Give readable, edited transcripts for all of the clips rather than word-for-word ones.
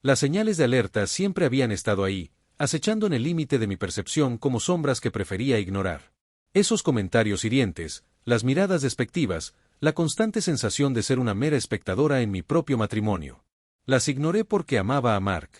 Las señales de alerta siempre habían estado ahí, acechando en el límite de mi percepción como sombras que prefería ignorar. Esos comentarios hirientes, las miradas despectivas, la constante sensación de ser una mera espectadora en mi propio matrimonio. Las ignoré porque amaba a Mark.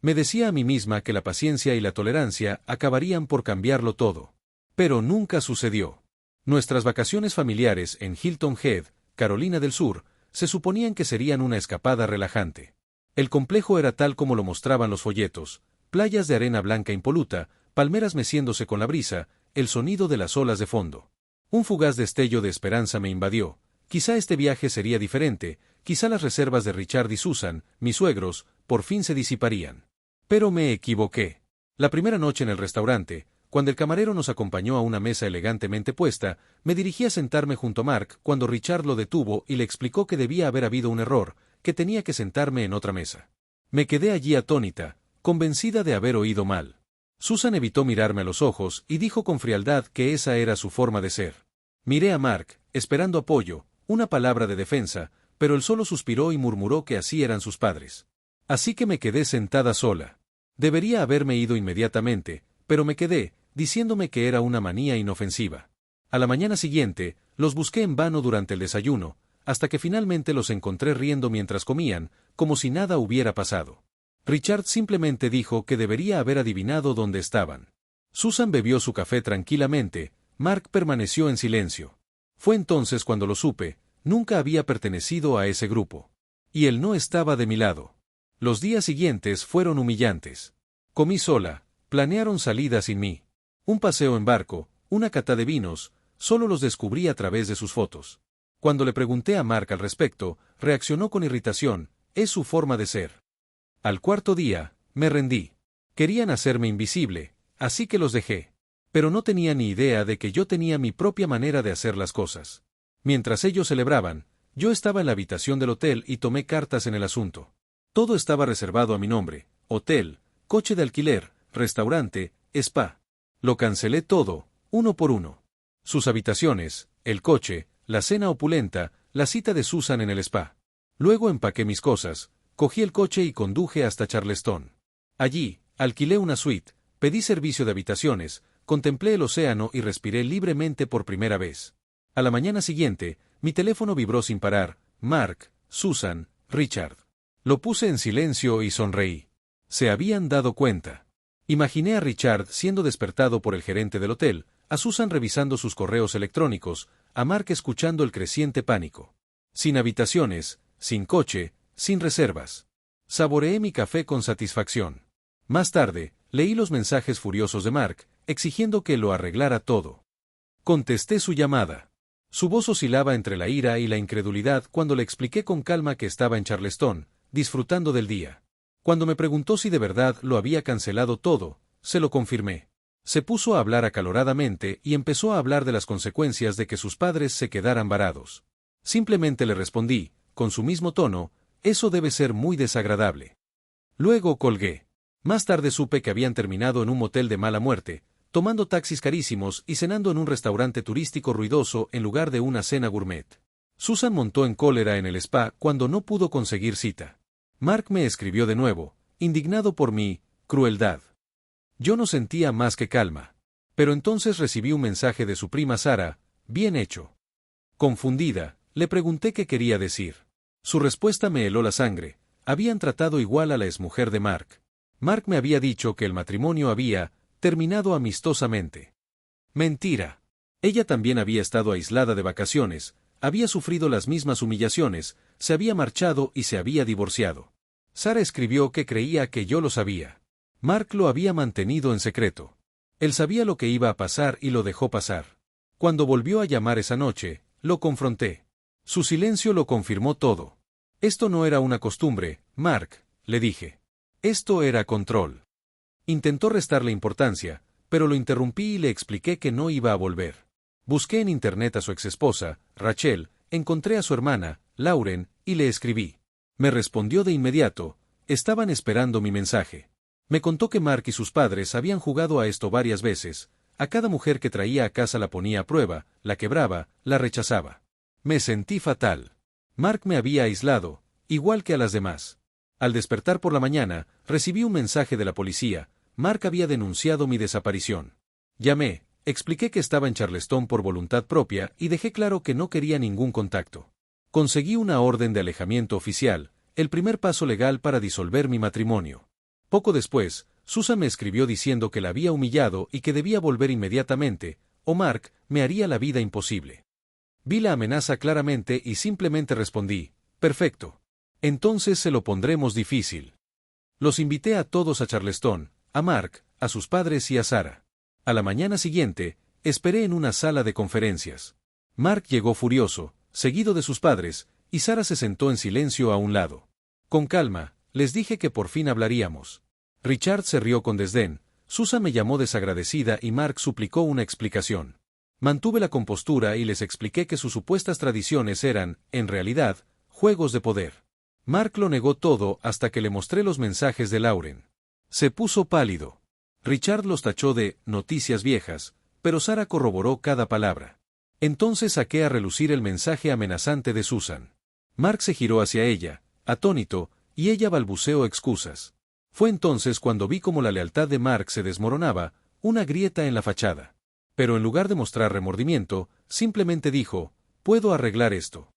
Me decía a mí misma que la paciencia y la tolerancia acabarían por cambiarlo todo. Pero nunca sucedió. Nuestras vacaciones familiares en Hilton Head, Carolina del Sur, se suponían que serían una escapada relajante. El complejo era tal como lo mostraban los folletos: playas de arena blanca impoluta, palmeras meciéndose con la brisa, el sonido de las olas de fondo. Un fugaz destello de esperanza me invadió. Quizá este viaje sería diferente, quizá las reservas de Richard y Susan, mis suegros, por fin se disiparían. Pero me equivoqué. La primera noche en el restaurante, cuando el camarero nos acompañó a una mesa elegantemente puesta, me dirigí a sentarme junto a Mark cuando Richard lo detuvo y le explicó que debía haber habido un error, que tenía que sentarme en otra mesa. Me quedé allí atónita, convencida de haber oído mal. Susan evitó mirarme a los ojos y dijo con frialdad que esa era su forma de ser. Miré a Mark, esperando apoyo, una palabra de defensa, pero él solo suspiró y murmuró que así eran sus padres. Así que me quedé sentada sola. Debería haberme ido inmediatamente, pero me quedé, diciéndome que era una manía inofensiva. A la mañana siguiente, los busqué en vano durante el desayuno, hasta que finalmente los encontré riendo mientras comían, como si nada hubiera pasado. Richard simplemente dijo que debería haber adivinado dónde estaban. Susan bebió su café tranquilamente, Mark permaneció en silencio. Fue entonces cuando lo supe: nunca había pertenecido a ese grupo. Y él no estaba de mi lado. Los días siguientes fueron humillantes. Comí sola, planearon salidas sin mí. Un paseo en barco, una cata de vinos, solo los descubrí a través de sus fotos. Cuando le pregunté a Mark al respecto, reaccionó con irritación: es su forma de ser. Al cuarto día, me rendí. Querían hacerme invisible, así que los dejé. Pero no tenía ni idea de que yo tenía mi propia manera de hacer las cosas. Mientras ellos celebraban, yo estaba en la habitación del hotel y tomé cartas en el asunto. Todo estaba reservado a mi nombre: hotel, coche de alquiler, restaurante, spa. Lo cancelé todo, uno por uno. Sus habitaciones, el coche, la cena opulenta, la cita de Susan en el spa. Luego empaqué mis cosas, cogí el coche y conduje hasta Charleston. Allí, alquilé una suite, pedí servicio de habitaciones, contemplé el océano y respiré libremente por primera vez. A la mañana siguiente, mi teléfono vibró sin parar: Mark, Susan, Richard. Lo puse en silencio y sonreí. Se habían dado cuenta. Imaginé a Richard siendo despertado por el gerente del hotel, a Susan revisando sus correos electrónicos, a Mark escuchando el creciente pánico. Sin habitaciones, sin coche, sin reservas. Saboreé mi café con satisfacción. Más tarde, leí los mensajes furiosos de Mark, exigiendo que lo arreglara todo. Contesté su llamada. Su voz oscilaba entre la ira y la incredulidad cuando le expliqué con calma que estaba en Charleston, disfrutando del día. Cuando me preguntó si de verdad lo había cancelado todo, se lo confirmé. Se puso a hablar acaloradamente y empezó a hablar de las consecuencias de que sus padres se quedaran varados. Simplemente le respondí, con su mismo tono: eso debe ser muy desagradable. Luego colgué. Más tarde supe que habían terminado en un motel de mala muerte, tomando taxis carísimos y cenando en un restaurante turístico ruidoso en lugar de una cena gourmet. Susan montó en cólera en el spa cuando no pudo conseguir cita. Mark me escribió de nuevo, indignado por mi crueldad. Yo no sentía más que calma. Pero entonces recibí un mensaje de su prima Sara: bien hecho. Confundida, le pregunté qué quería decir. Su respuesta me heló la sangre: habían tratado igual a la exmujer de Mark. Mark me había dicho que el matrimonio había terminado amistosamente. Mentira. Ella también había estado aislada de vacaciones, había sufrido las mismas humillaciones, se había marchado y se había divorciado. Sara escribió que creía que yo lo sabía. Mark lo había mantenido en secreto. Él sabía lo que iba a pasar y lo dejó pasar. Cuando volvió a llamar esa noche, lo confronté. Su silencio lo confirmó todo. Esto no era una costumbre, Mark, le dije. Esto era control. Intentó restarle importancia, pero lo interrumpí y le expliqué que no iba a volver. Busqué en internet a su exesposa, Rachel, encontré a su hermana, Lauren, y le escribí. Me respondió de inmediato: estaban esperando mi mensaje. Me contó que Mark y sus padres habían jugado a esto varias veces: a cada mujer que traía a casa la ponía a prueba, la quebraba, la rechazaba. Me sentí fatal. Mark me había aislado, igual que a las demás. Al despertar por la mañana, recibí un mensaje de la policía. Mark había denunciado mi desaparición. Llamé, expliqué que estaba en Charleston por voluntad propia y dejé claro que no quería ningún contacto. Conseguí una orden de alejamiento oficial, el primer paso legal para disolver mi matrimonio. Poco después, Susan me escribió diciendo que la había humillado y que debía volver inmediatamente, o Mark me haría la vida imposible. Vi la amenaza claramente y simplemente respondí, perfecto. Entonces se lo pondremos difícil. Los invité a todos a Charleston, a Mark, a sus padres y a Sarah. A la mañana siguiente, esperé en una sala de conferencias. Mark llegó furioso, seguido de sus padres, y Sarah se sentó en silencio a un lado. Con calma, les dije que por fin hablaríamos. Richard se rió con desdén, Susan me llamó desagradecida y Mark suplicó una explicación. Mantuve la compostura y les expliqué que sus supuestas tradiciones eran, en realidad, juegos de poder. Mark lo negó todo hasta que le mostré los mensajes de Lauren. Se puso pálido. Richard los tachó de noticias viejas, pero Sarah corroboró cada palabra. Entonces saqué a relucir el mensaje amenazante de Susan. Mark se giró hacia ella, atónito, y ella balbuceó excusas. Fue entonces cuando vi cómo la lealtad de Mark se desmoronaba, una grieta en la fachada. Pero en lugar de mostrar remordimiento, simplemente dijo, «Puedo arreglar esto».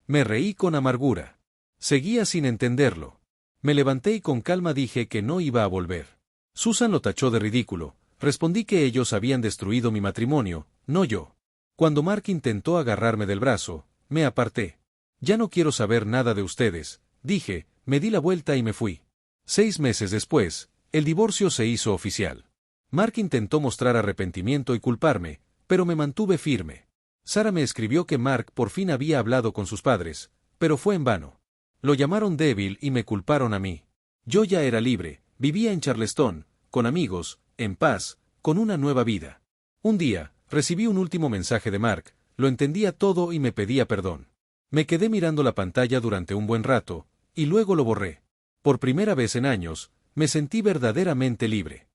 Me reí con amargura. Seguía sin entenderlo. Me levanté y con calma dije que no iba a volver. Susan lo tachó de ridículo. Respondí que ellos habían destruido mi matrimonio, no yo. Cuando Mark intentó agarrarme del brazo, me aparté. Ya no quiero saber nada de ustedes, dije, me di la vuelta y me fui. 6 meses después, el divorcio se hizo oficial. Mark intentó mostrar arrepentimiento y culparme, pero me mantuve firme. Sarah me escribió que Mark por fin había hablado con sus padres, pero fue en vano. Lo llamaron débil y me culparon a mí. Yo ya era libre, vivía en Charleston, con amigos, en paz, con una nueva vida. Un día, recibí un último mensaje de Mark, lo entendía todo y me pedía perdón. Me quedé mirando la pantalla durante un buen rato, y luego lo borré. Por primera vez en años, me sentí verdaderamente libre.